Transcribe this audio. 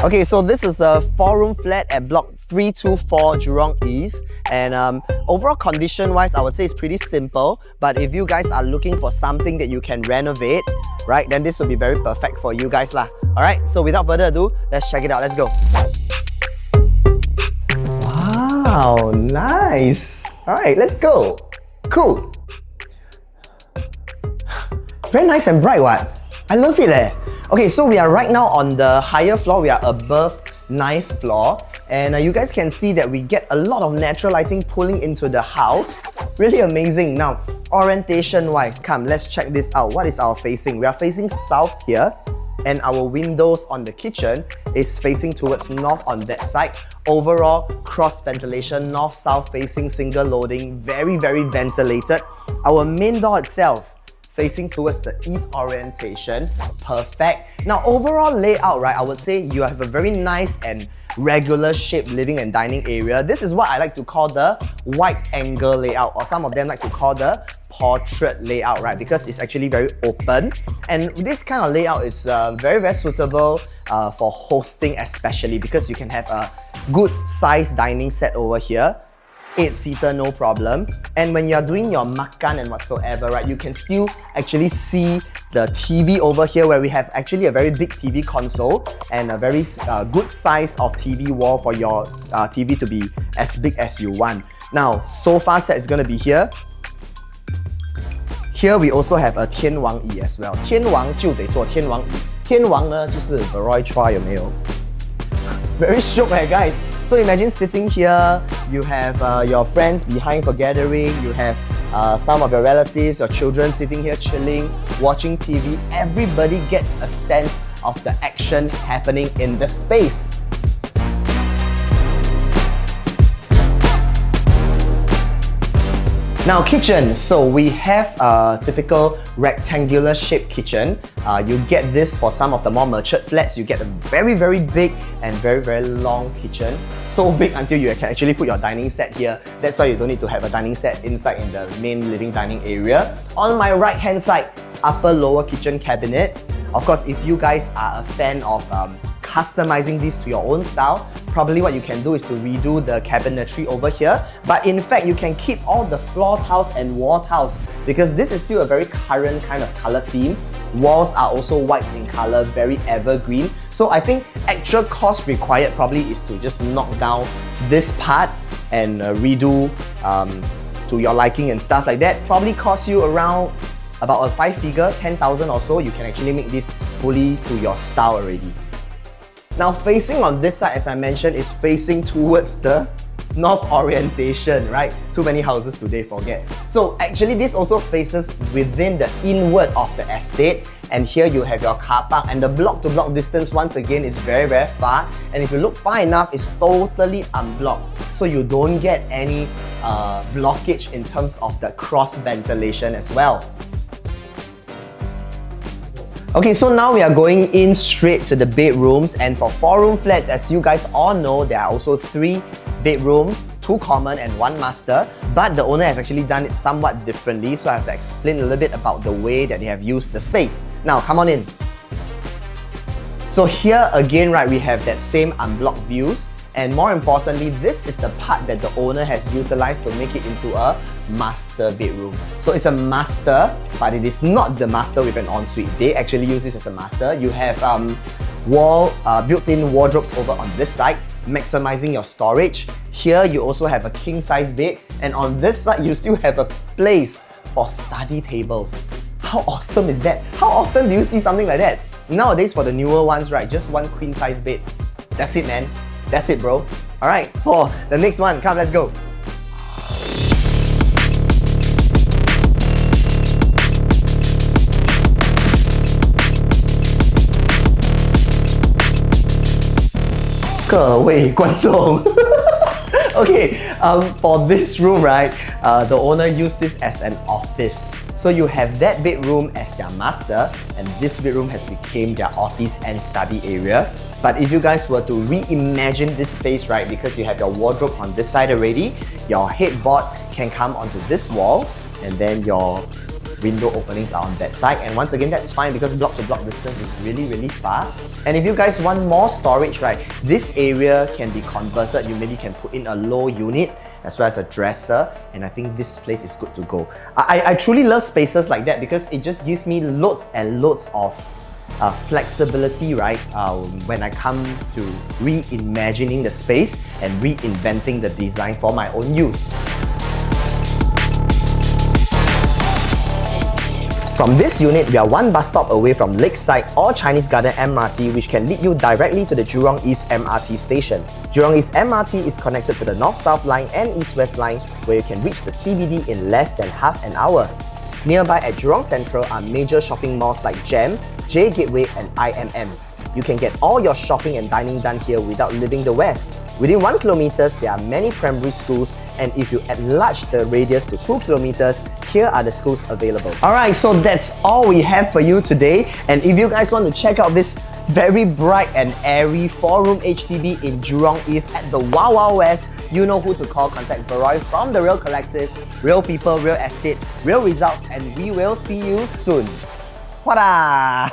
Okay, so this is a 4-room flat at block 324 Jurong East, and overall condition wise I would say it's pretty simple, but if you guys are looking for something that you can renovate, right, then this will be very perfect for you guys lah. Alright, so without further ado, let's check it out. Let's go. Wow, nice. Alright, let's go. Cool. Very nice and bright, what? I love it leh. Okay, so we are right now on the higher floor. We are above 9th floor, and you guys can see that we get a lot of natural lighting pulling into the house. Really amazing. Now, orientation wise, come, let's check this out. What is our facing? We are facing south here, and our windows on the kitchen is facing towards north on that side. Overall, cross ventilation, north-south facing, single loading, very ventilated. Our main door itself facing towards the east orientation, perfect. Now overall layout, right, I would say you have a very nice and regular shaped living and dining area. This is what I like to call the wide angle layout, or some of them like to call the portrait layout, right, because it's actually very open. And this kind of layout is very suitable for hosting, especially because you can have a good size dining set over here. 8-seater, no problem. And when you're doing your makan and whatsoever, right, you can still actually see the TV over here, where we have actually a very big TV console and a very good size of TV wall for your TV to be as big as you want. Now, sofa set is going to be here. Here we also have a 天王椅 as well. 天王就得做天王椅。天王呢就是 Roy Chua 有没有？ Very shook guys. So imagine sitting here, you have your friends behind for gathering, you have some of your relatives, your children sitting here chilling, watching TV. Everybody gets a sense of the action happening in the space. Now kitchen, so we have a typical rectangular shaped kitchen. You get this for some of the more matured flats. You get a very big and very long kitchen. So big until you can actually put your dining set here. That's why you don't need to have a dining set inside in the main living dining area. On my right hand side, upper lower kitchen cabinets. Of course, if you guys are a fan of customizing this to your own style, probably what you can do is to redo the cabinetry over here. But in fact, you can keep all the floor tiles and wall tiles because this is still a very current kind of color theme. Walls are also white in color, very evergreen. So I think actual cost required probably is to just knock down this part and redo to your liking and stuff like that. Probably cost you around about a 5-figure, 10,000 or so. You can actually make this fully to your style already. Now facing on this side, as I mentioned, is facing towards the north orientation, right? Too many houses today, forget. So actually this also faces within the inward of the estate, and here you have your car park, and the block to block distance once again is very far, and if you look far enough, it's totally unblocked, so you don't get any blockage in terms of the cross ventilation as well. Okay, so now we are going in straight to the bedrooms, and for 4-room flats, as you guys all know, there are also 3 bedrooms, 2 common and 1 master, but the owner has actually done it somewhat differently, so I have to explain a little bit about the way that they have used the space. Now, come on in. So here again, right, we have that same unblocked views, and more importantly, this is the part that the owner has utilized to make it into a master bedroom. So it's a master, but it is not the master with an ensuite. They actually use this as a master. You have built-in wardrobes over on this side, maximizing your storage. Here you also have a king-size bed, and on this side you still have a place for study tables. How awesome is that? How often do you see something like that? Nowadays for the newer ones, right, just one queen-size bed. That's it, man. That's it, bro. Alright, for the next one, come, let's go. Okay, for this room, right, the owner used this as an office. So you have that bedroom as their master, and this bedroom has become their office and study area. But if you guys were to reimagine this space, right, because you have your wardrobes on this side already, your headboard can come onto this wall, and then your window openings are on that side. And once again, that's fine because block to block distance is really, really far. And if you guys want more storage, right, this area can be converted. You maybe can put in a low unit as well as a dresser, and I think this place is good to go. I truly love spaces like that because it just gives me loads and loads of flexibility, right? When I come to reimagining the space and reinventing the design for my own use. From this unit, we are one bus stop away from Lakeside or Chinese Garden MRT, which can lead you directly to the Jurong East MRT station. Jurong East MRT is connected to the North-South line and East-West line, where you can reach the CBD in less than half an hour. Nearby at Jurong Central are major shopping malls like GEM, J Gateway and IMM. You can get all your shopping and dining done here without leaving the West. Within 1 kilometer, there are many primary schools, and if you enlarge the radius to 2 kilometers, here are the schools available. Alright, so that's all we have for you today. And if you guys want to check out this very bright and airy 4-room HDB in Jurong East at the Wow Wow West, you know who to call. Contact Veroy from The Real Collective. Real people, real estate, real results, and we will see you soon. Wada!